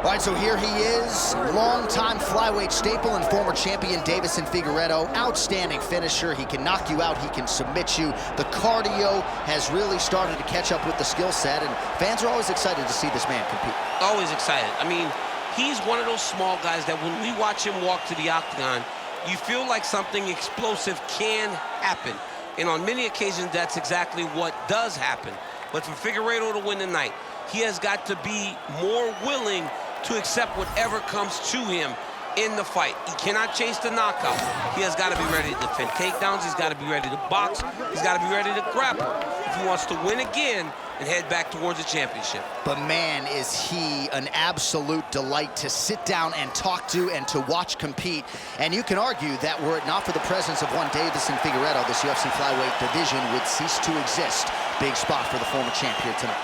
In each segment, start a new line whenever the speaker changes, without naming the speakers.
All right, so here he is, longtime flyweight staple and former champion Deiveson Figueiredo. Outstanding finisher. He can knock you out. He can submit you. The cardio has really started to catch up with the skill set, and fans are always excited to see this man compete.
Always excited. I mean, he's one of those small guys that when we watch him walk to the octagon, you feel like something explosive can happen. And on many occasions, that's exactly what does happen. But for Figueiredo to win tonight, he has got to be more willing to accept whatever comes to him in the fight. He cannot chase the knockout. He has got to be ready to defend takedowns. He's got to be ready to box. He's got to be ready to grapple if he wants to win again and head back towards the championship.
But man, is he an absolute delight to sit down and talk to and to watch compete. And you can argue that were it not for the presence of one Deiveson Figueiredo, this UFC flyweight division would cease to exist. Big spot for the former champ here tonight.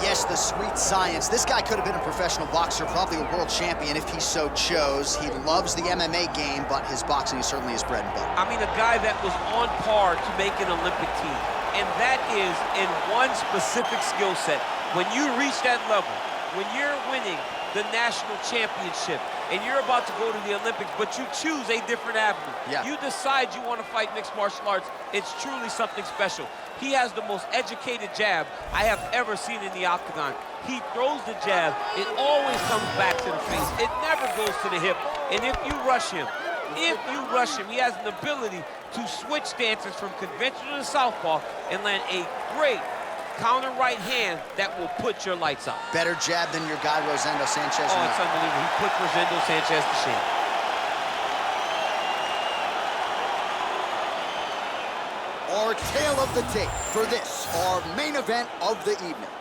Yes, the sweet science. This guy could have been a professional boxer, probably a world champion if he so chose. He loves the MMA game, but his boxing is certainly his bread and butter.
I mean, a guy that was on par to make an Olympic team, and that is in one specific skill set. When you reach that level, when you're winning the national championship, and you're about to go to the Olympics, but you choose a different avenue.
Yeah.
You decide you want to fight mixed martial arts. It's truly something special. He has the most educated jab I have ever seen in the octagon. He throws the jab, it always comes back to the face. It never goes to the hip. And if you rush him, he has an ability to switch stances from conventional to southpaw and land a great counter right hand that will put your lights out.
Better jab than your guy, Rosendo Sanchez.
Oh, it's unbelievable. He put Rosendo Sanchez to shame.
Our tale of the tape for this, our main event of the evening.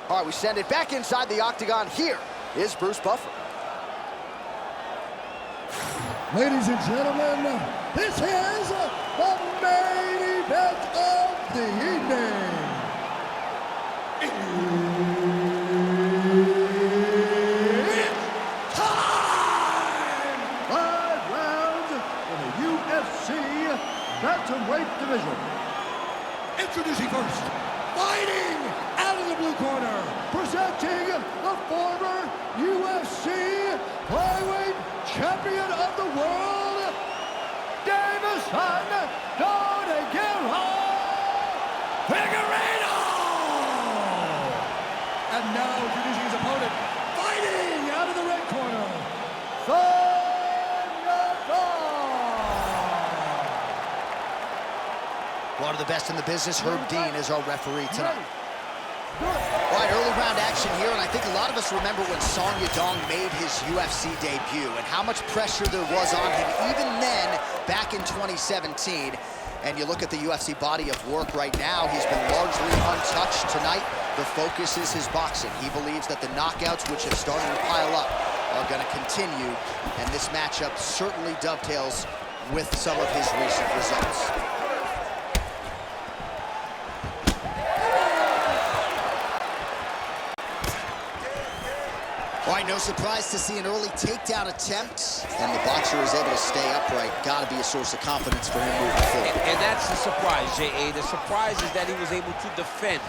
All right, we send it back inside the octagon. Here is Bruce Buffer.
Ladies and gentlemen, this is the main event of the evening. It's time! 5 rounds in the UFC bantamweight division. Introducing first, fighting out of the blue corner, presenting the former UFC flyweight champion of the world, Deiveson Figueiredo! And now introducing his opponent, fighting out of the red corner,
One of the best in the business, Herb Dean, is our referee tonight. All right, early round action here, and I think a lot of us remember when Yadong made his UFC debut and how much pressure there was on him even then, back in 2017. And you look at the UFC body of work right now, he's been largely untouched tonight. The focus is his boxing. He believes that the knockouts, which have started to pile up, are going to continue, and this matchup certainly dovetails with some of his recent results. All right, no surprise to see an early takedown attempt, and the boxer is able to stay upright. Got to be a source of confidence for him moving forward.
And that's the surprise, J.A. The surprise is that he was able to defend.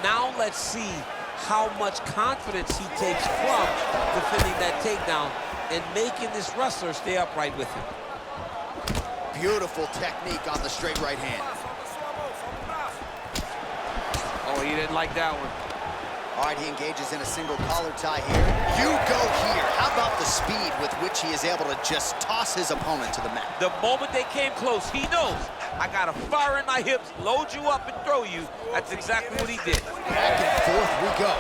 Now let's see how much confidence he takes from defending that takedown and making this wrestler stay upright with him.
Beautiful technique on the straight right hand.
Oh, he didn't like that one.
All right, he engages in a single collar tie here. You go here. How about the speed with which he is able to just toss his opponent to the mat?
The moment they came close, he knows, I got to fire in my hips, load you up, and throw you. That's exactly what he did.
Back and forth we go.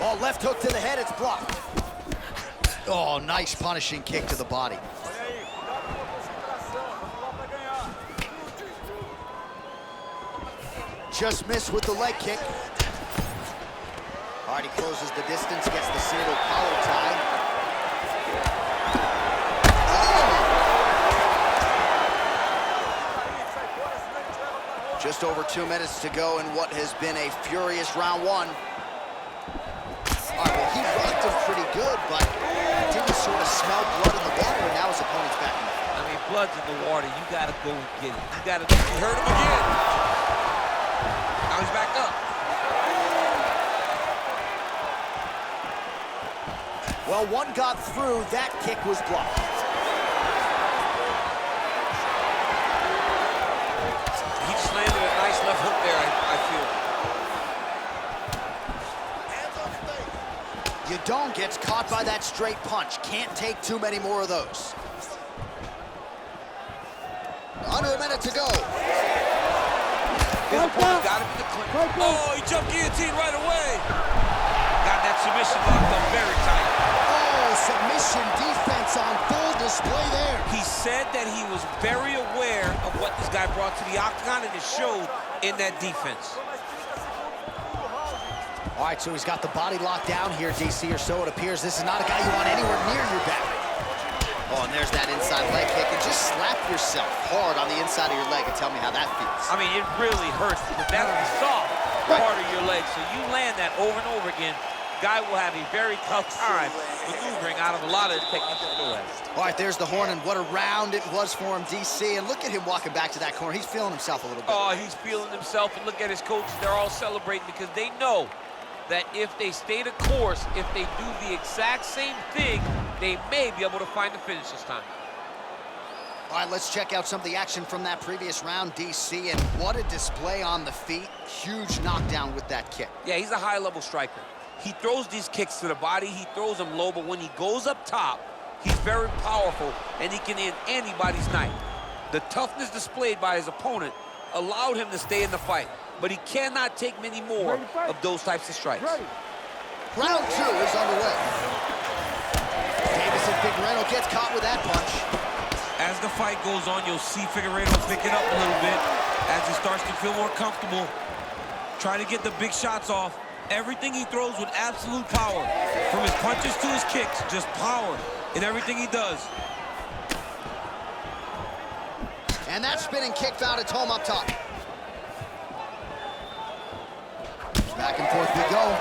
Oh, left hook to the head, it's blocked. Oh, nice punishing kick to the body. Just missed with the leg kick. All right, he closes the distance, gets the single collar tie. Oh! Just over 2 minutes to go in what has been a furious round one. All right, well, he rocked him pretty good, but didn't sort of smell blood in the water, and now his opponent's back in the fight.
I mean, blood's in the water. You got to go get it. You got to. He hurt him again. Now he's back up.
Well, one got through. That kick was blocked.
He just landed a nice left hook there, I feel.
Yadong gets caught by that straight punch. Can't take too many more of those. Under a minute to go.
His opponent got him in the clinch. Oh, he jumped guillotine right away. Got that submission locked up very tight.
Oh, submission defense on full display there.
He said that he was very aware of what this guy brought to the octagon, and it showed in that defense.
All right, so he's got the body locked down here, DC, or so it appears. This is not a guy you want anywhere near your back. Oh, and there's that inside leg kick. And just slap yourself hard on the inside of your leg and tell me how that feels.
I mean, it really hurts because that's the soft part of your leg. So you land that over and over again, guy will have a very tough time maneuvering out of a lot of the techniques he still has.
All right, there's the horn, and what a round it was for him, DC. And look at him walking back to that corner. He's feeling himself a little bit.
Oh, he's feeling himself, and look at his coaches. They're all celebrating because they know that if they stay the course, if they do the exact same thing, they may be able to find the finish this time.
All right, let's check out some of the action from that previous round, DC, and what a display on the feet. Huge knockdown with that kick.
Yeah, he's a high-level striker. He throws these kicks to the body, he throws them low, but when he goes up top, he's very powerful, and he can end anybody's night. The toughness displayed by his opponent allowed him to stay in the fight, but he cannot take many more of those types of strikes.
Round two is underway. Deiveson Figueiredo gets caught with that punch.
As the fight goes on, you'll see Figueiredo pick it up a little bit as he starts to feel more comfortable, trying to get the big shots off. Everything he throws with absolute power. From his punches to his kicks, just power in everything he does.
And that spinning kick found its home up top. Back and forth we go.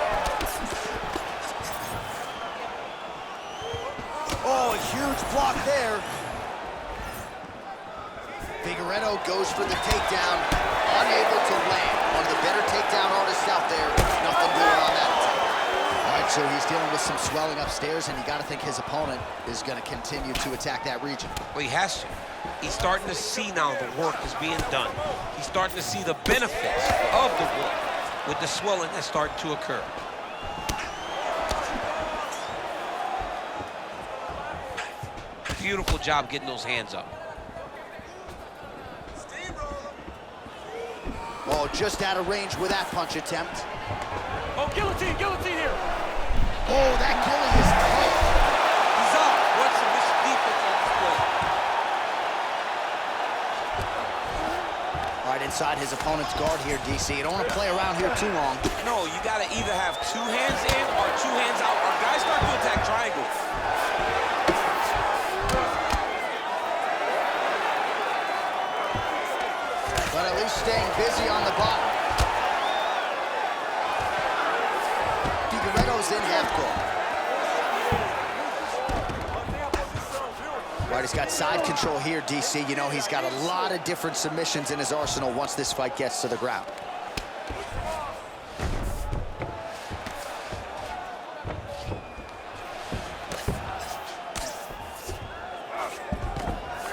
Oh, a huge block there. Figueiredo goes for the takedown, unable to land. One of the better takedown artists out there. Nothing doing on that. All right, so he's dealing with some swelling upstairs, and you got to think his opponent is going to continue to attack that region.
Well, he has to. He's starting to see now the work is being done. He's starting to see the benefits of the work with the swelling that's starting to occur. Beautiful job getting those hands up.
Oh, just out of range with that punch attempt.
Oh, guillotine here.
Oh, that gilly is tight.
He's up. What's the defense on display?
All right, inside his opponent's guard here, DC. You don't want to play around here too long.
No, you got to either have two hands in or two hands out. Our guys start to attack triangles.
But at least staying busy on the bottom. Figueiredo's in half guard. All right, he's got side control here, DC. You know, he's got a lot of different submissions in his arsenal once this fight gets to the ground.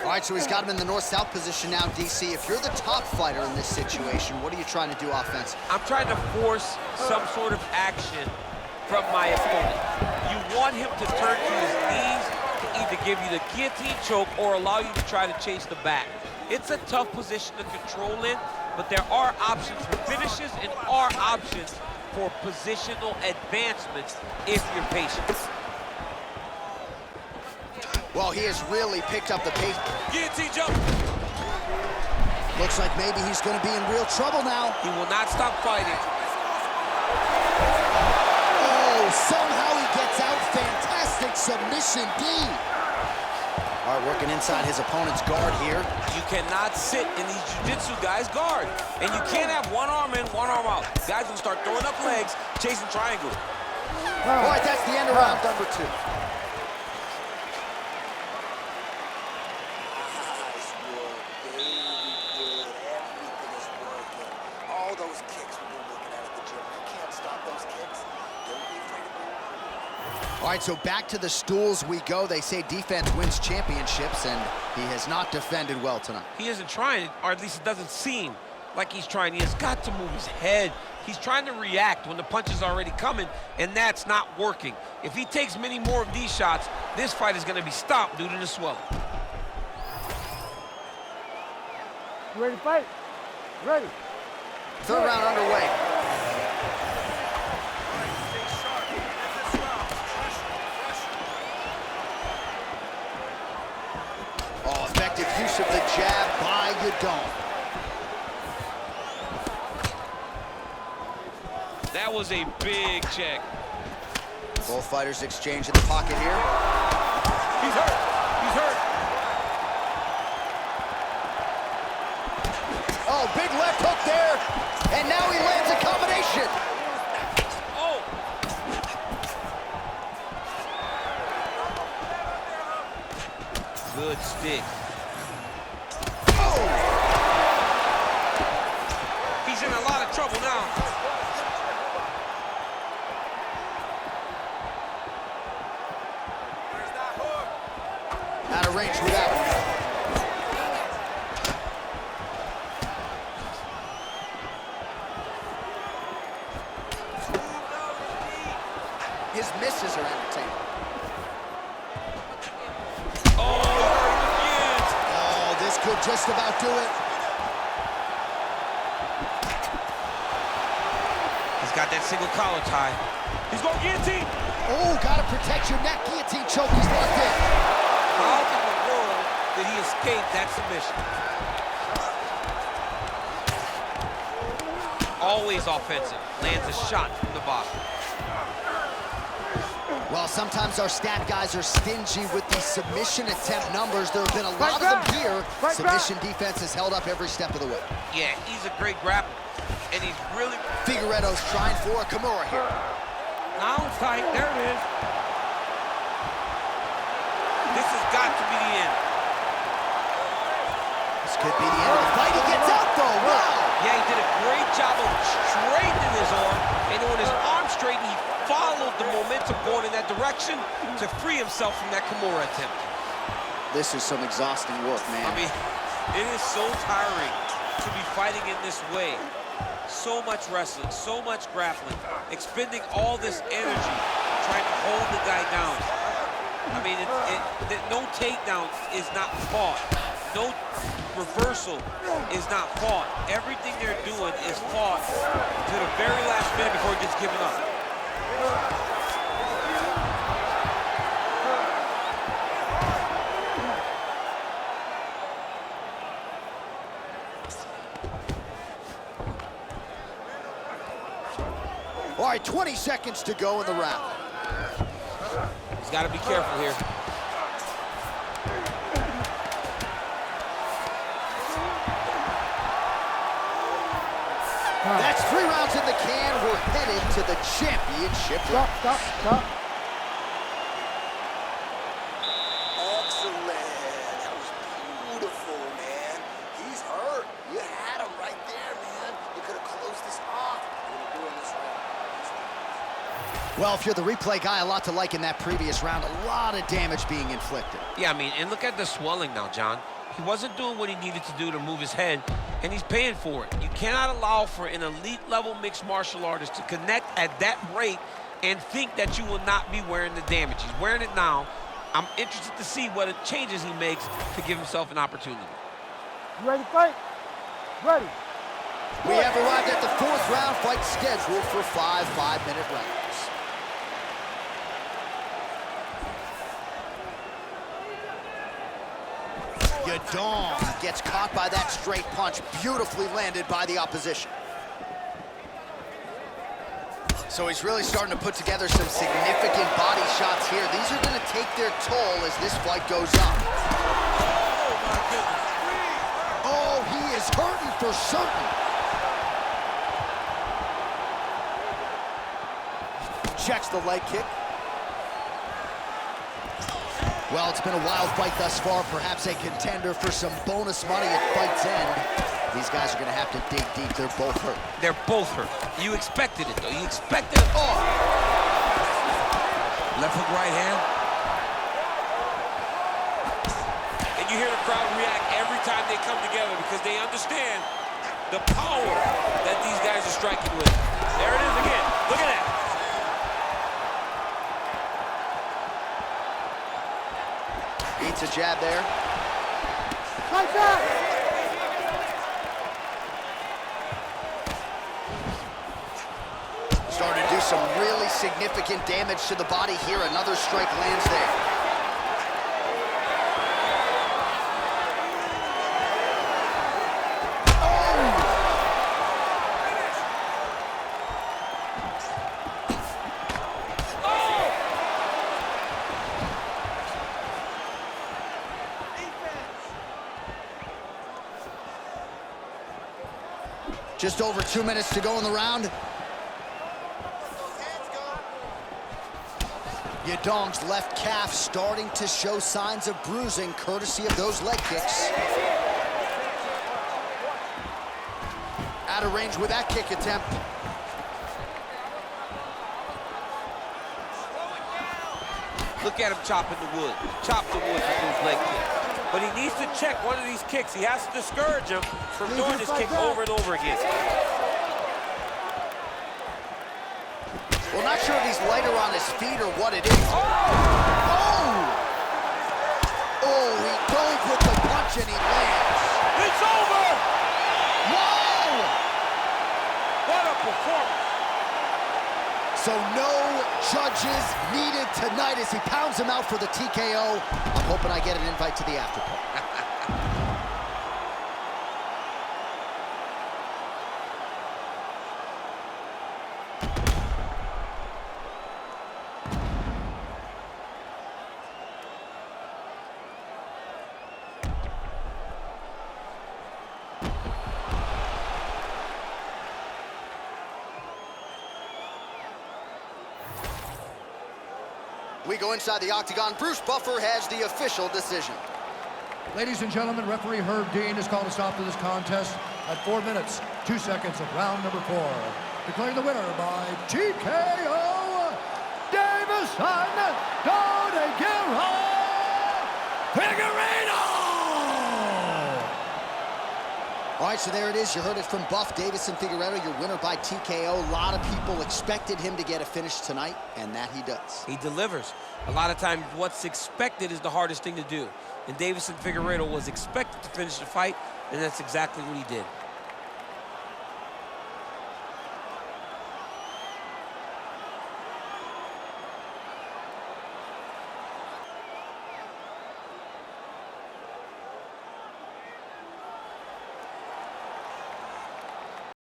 All right, so he's got him in the north-south position now, DC. If you're the top fighter in this situation, what are you trying to do offensively?
I'm trying to force some sort of action from my opponent. You want him to turn to his knees to either give you the guillotine choke or allow you to try to chase the back. It's a tough position to control in, but there are options for finishes and are options for positional advancements if you're patient.
Well, he has really picked up the pace.
Guillotine jump.
Looks like maybe he's going to be in real trouble now.
He will not stop fighting.
Oh, somehow he gets out. Fantastic submission D. All right, working inside his opponent's guard here.
You cannot sit in these jiu-jitsu guys' guard. And you can't have one arm in, one arm out. Guys will start throwing up legs, chasing triangle.
All right, that's the end of round number 2.
All those kicks we've been looking at the gym. You can't stop those kicks. Don't be afraid of them.
All right, so back to the stools we go. They say defense wins championships, and he has not defended well tonight.
He isn't trying, or at least it doesn't seem like he's trying. He has got to move his head. He's trying to react when the punch is already coming, and that's not working. If he takes many more of these shots, this fight is going to be stopped due to the swelling.
You ready to fight? Ready.
Third round underway. Oh, effective use of the jab by Yadong.
That was a big check.
Both fighters exchange in the pocket here.
He's hurt. He's hurt.
Oh, big left hook there. And now he lands a combination.
Oh. Good stick.
Oh!
He's in a lot of trouble now.
Out of range with that one. His misses are entertaining. Oh, this could just about do it.
He's got that single collar tie. He's going guillotine.
Oh, gotta protect your neck. Guillotine choke, he's locked in.
How in the world did he escape that submission? Always offensive. Lands a shot from the bottom.
Well, sometimes our stat guys are stingy with the submission attempt numbers. There have been a lot of them here. Submission defense has held up every step of the way.
Yeah, he's a great grappler, and he's really...
Figueiredo's trying for a Kimura here.
Now it's tight. There it is. This has got to be the end.
This could be the end of the fight. He gets out, though. Wow.
Yeah, he did a great job of straightening his arm, and when his arm straightened, he followed the momentum going in that direction to free himself from that Kimura attempt.
This is some exhausting work, man.
I mean, it is so tiring to be fighting in this way. So much wrestling, so much grappling, expending all this energy trying to hold the guy down. I mean, no takedown is not fought. No reversal is not fought. Everything they're doing is fought to the very last minute before it gets given up.
All right, 20 seconds to go in the round.
He's got to be careful here.
That's 3 rounds in the can. We're headed to the championship round.
Stop.
Excellent. That was beautiful, man. He's hurt. You had him right there, man. You could have closed this off. You're doing this right.
Well, if you're the replay guy, a lot to like in that previous round. A lot of damage being inflicted.
Yeah, I mean, and look at the swelling now, John. He wasn't doing what he needed to do to move his head, and he's paying for it. You cannot allow for an elite-level mixed martial artist to connect at that rate and think that you will not be wearing the damage. He's wearing it now. I'm interested to see what changes he makes to give himself an opportunity.
You ready to fight? Ready.
We have arrived at the 4th round, fight scheduled for 5 5-minute rounds. Yadong gets caught by that straight punch, beautifully landed by the opposition. So he's really starting to put together some significant body shots here. These are going to take their toll as this fight goes on. Oh, he is hurting for certain. Checks the leg kick. Well, it's been a wild fight thus far. Perhaps a contender for some bonus money at fight's end. These guys are going to have to dig deep. They're both hurt.
They're both hurt. You expected it, though. You expected it. Oh! Left hook, right hand.
And you hear the crowd react every time they come together because they understand the power that these guys are striking with. There it is again. Look at that.
Eats a jab there.
Like that!
Starting to do some really significant damage to the body here. Another strike lands there. Just over 2 minutes to go in the round. Yadong's left calf starting to show signs of bruising, courtesy of those leg kicks. Out of range with that kick attempt.
Look at him chopping the wood. Chop the wood with those leg kicks.
But he needs to check one of these kicks. He has to discourage him from doing this kick over and over again.
Well, not sure if he's lighter on his feet or what it is. Oh! Oh, he dove with the punch and he lands.
It's over!
Whoa!
What a performance!
So no judges needed tonight as he pounds him out for the TKO. I'm hoping I get an invite to the after party. We go inside the octagon. Bruce Buffer has the official decision.
Ladies and gentlemen, referee Herb Dean has called a stop to this contest at 4 minutes, 2 seconds of round number 4. Declaring the winner by TKO, Deiveson, Figueiredo!
All right, so there it is. You heard it from Buff. Deiveson Figueiredo, your winner by TKO. A lot of people expected him to get a finish tonight, and that he does.
He delivers. A lot of times what's expected is the hardest thing to do. And Deiveson Figueiredo was expected to finish the fight, and that's exactly what he did.